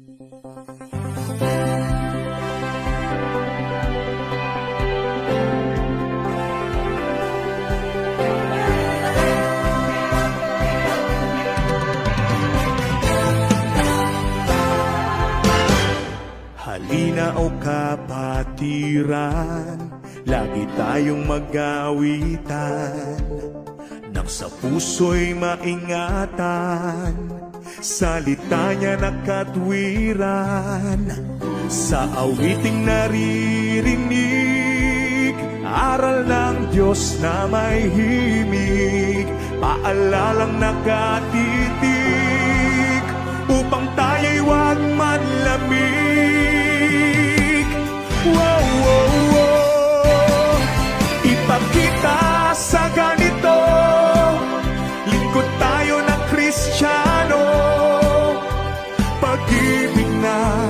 Halina o kapatiran, lagi tayong mag-awitan, nang sa puso'y maingatan, salita niya na katwiran. Sa awiting naririnig, aral ng Diyos na may himig, paalalang nakatitig, upang tayo'y huwag manlamig. Wow, wow, wow. Ipakita sa ganito, lingkod tayo ng Kristiyano, pag-ibig na